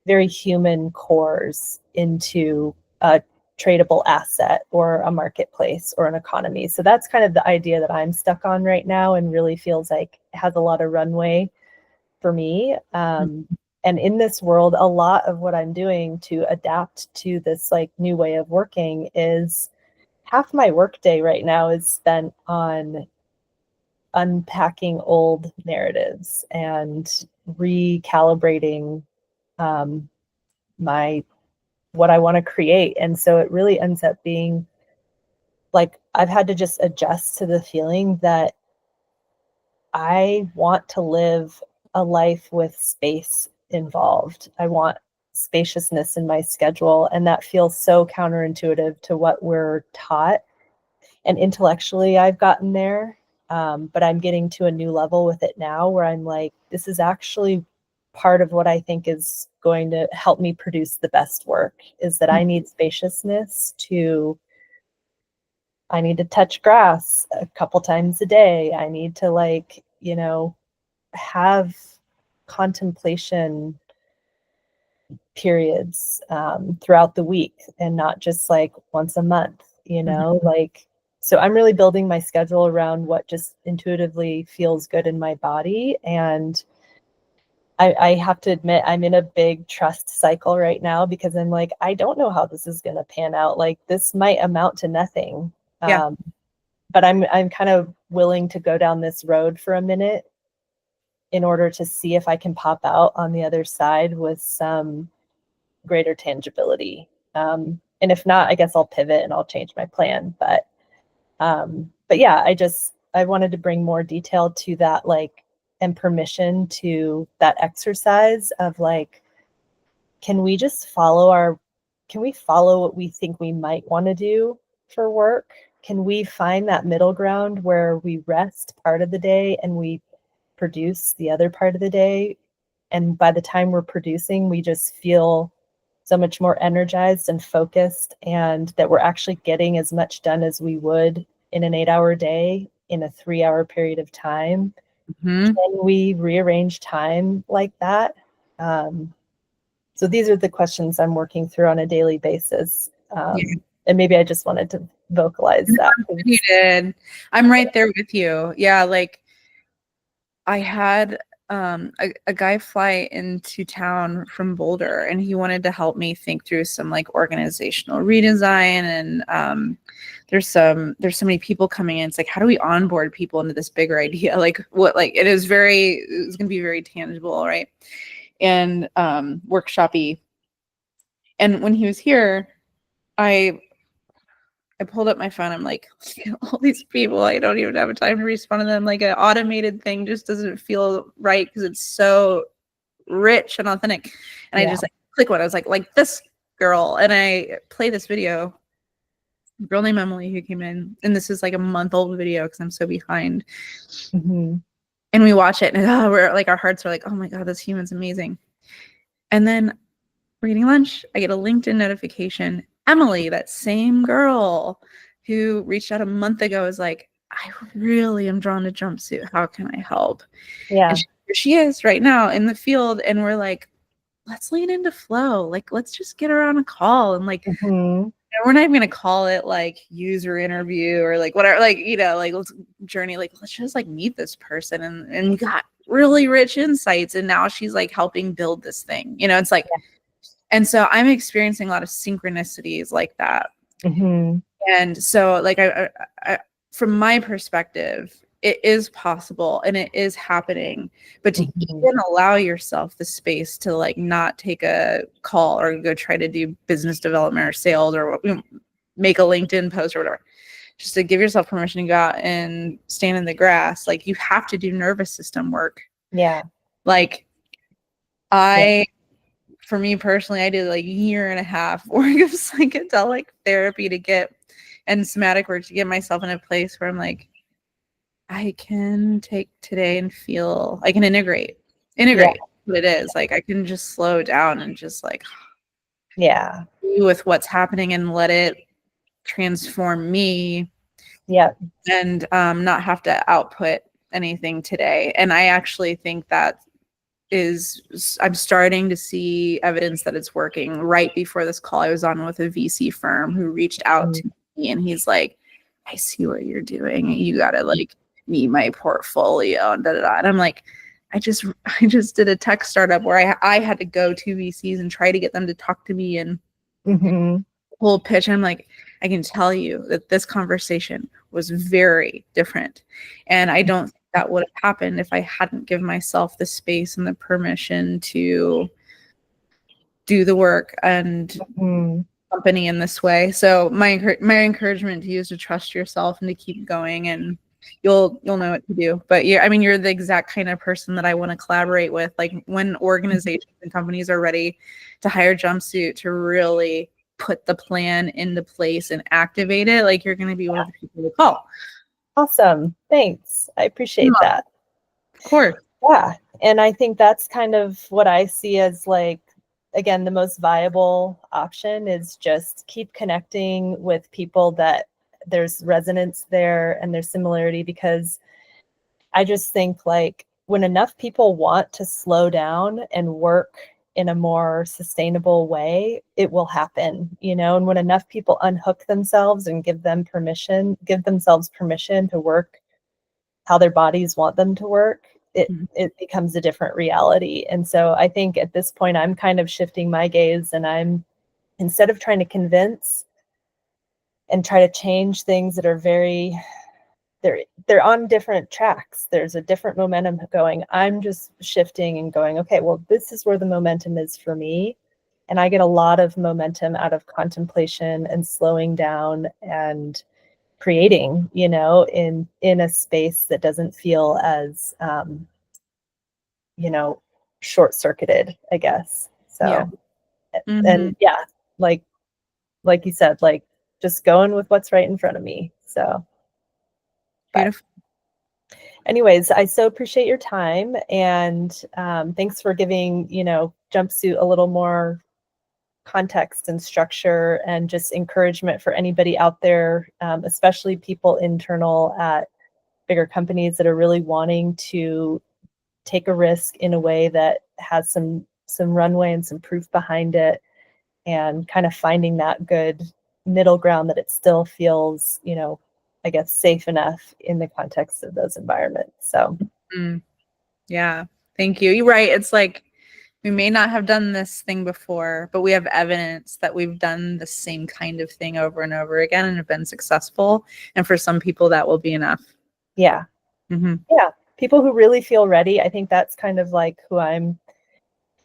very human cores into a tradable asset or a marketplace or an economy. So that's kind of the idea that I'm stuck on right now, and really feels like it has a lot of runway for me. And in this world, a lot of what I'm doing to adapt to this like new way of working is half my workday right now is spent on unpacking old narratives and recalibrating my what I want to create. And so it really ends up being like I've had to just adjust to the feeling that I want to live a life with space involved. I want spaciousness in my schedule. And that feels so counterintuitive to what we're taught. And intellectually, I've gotten there. But I'm getting to a new level with it now where I'm like, this is actually part of what I think is going to help me produce the best work, is that I need spaciousness I need to touch grass a couple times a day. I need to have contemplation periods throughout the week, and not just like once a month, like, so I'm really building my schedule around what just intuitively feels good in my body. And I have to admit, I'm in a big trust cycle right now, because I'm like, I don't know how this is going to pan out. Like, this might amount to nothing. Yeah. But I'm kind of willing to go down this road for a minute in order to see if I can pop out on the other side with some greater tangibility. And if not, I guess I'll pivot and I'll change my plan. But yeah, I wanted to bring more detail to that, like, and permission to that exercise of like, can we follow what we think we might want to do for work? Can we find that middle ground where we rest part of the day and we produce the other part of the day? And by the time we're producing, we just feel so much more energized and focused, and that we're actually getting as much done as we would in an 8-hour day in a 3-hour period of time. Can we rearrange time like that? So these are the questions I'm working through on a daily basis. And maybe I just wanted to vocalize that. You did. I'm right there with you. Yeah, like I had a guy fly into town from Boulder, and he wanted to help me think through some like organizational redesign, and there's so many people coming in. It's like, how do we onboard people into this bigger idea? Like what, like it was gonna be very tangible, right? And workshopy. And when he was here, I pulled up my phone. I'm like, all these people, I don't even have time to respond to them. Like an automated thing just doesn't feel right, because it's so rich and authentic. And I just like click one. I was like this girl. And I play this video, a girl named Emily who came in. And this is like a month-old video because I'm so behind. And we watch it, and we're like, our hearts are like, oh my God, this human's amazing. And then we're eating lunch. I get a LinkedIn notification. Emily, that same girl who reached out a month ago, is like, I really am drawn to Jumpsuit. How can I help? Yeah. And she is right now in the field. And we're like, let's lean into flow. Like, let's just get her on a call. And like, we're not even going to call it like user interview or like whatever, like, like let's journey, like, let's just like meet this person. And we got really rich insights. And now she's like helping build this thing. You know, it's like, and so I'm experiencing a lot of synchronicities like that. Mm-hmm. And so like I from my perspective, it is possible and it is happening, but to Mm-hmm. even allow yourself the space to like not take a call or go try to do business development or sales or make a LinkedIn post or whatever, just to give yourself permission to go out and stand in the grass. Like, you have to do nervous system work. Yeah. Like, for me personally, I did like a year and a half work of psychedelic therapy and somatic work to get myself in a place where I'm like, I can take today and feel, I can integrate Yeah. what it is. Like, I can just slow down and just like Yeah. be with what's happening and let it transform me. Yeah. And not have to output anything today. And I actually think that I'm starting to see evidence that it's working. Right before this call I was on with a VC firm who reached out to me, and he's like, I see what you're doing. You got to like meet my portfolio and da da da. And I'm like, I just did a tech startup where I had to go to VCs and try to get them to talk to me and Mm-hmm. whole pitch. I'm like, I can tell you that this conversation was very different. And I don't think that would have happened if I hadn't given myself the space and the permission to do the work and Mm-hmm. company in this way. So my encouragement to you is to trust yourself and to keep going, and you'll know what to do. But yeah, I mean, you're the exact kind of person that I want to collaborate with. Like, when organizations and companies are ready to hire Jumpsuit to really put the plan into place and activate it, like, you're going to be one of the people to call. Awesome. Thanks. I appreciate that. Of course. Yeah. And I think that's kind of what I see as, like, again, the most viable option is just keep connecting with people that there's resonance there and there's similarity, because I just think, like, when enough people want to slow down and work in a more sustainable way, it will happen, you know. And when enough people unhook themselves and give themselves permission to work how their bodies want them to work, it becomes a different reality. And so I think at this point, I'm kind of shifting my gaze, and I'm, instead of trying to convince and try to change things that are very, they're on different tracks. There's a different momentum going. I'm just shifting and going, okay, well, this is where the momentum is for me. And I get a lot of momentum out of contemplation and slowing down and creating, you know, in a space that doesn't feel as you know, short-circuited, I guess. So and yeah, like you said, like, just going with what's right in front of me. So Beautiful. anyways, I so appreciate your time, and thanks for giving, you know, Jumpsuit a little more context and structure, and just encouragement for anybody out there, especially people internal at bigger companies that are really wanting to take a risk in a way that has some runway and some proof behind it, and kind of finding that good middle ground that it still feels, you know, I guess, safe enough in the context of those environments. So Yeah, thank you. You're right. It's like, we may not have done this thing before, but we have evidence that we've done the same kind of thing over and over again and have been successful. And for some people, that will be enough. yeah. Yeah, people who really feel ready. I think that's kind of like who I'm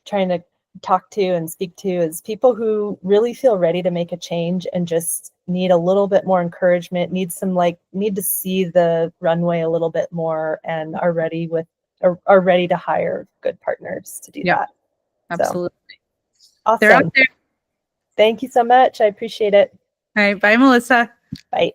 trying to talk to and speak to, is people who really feel ready to make a change and just need a little bit more encouragement, need to see the runway a little bit more, and are ready to hire good partners to do that. Absolutely. So, awesome. They're out there. Thank you so much. I appreciate it. All right. Bye, Melissa. Bye.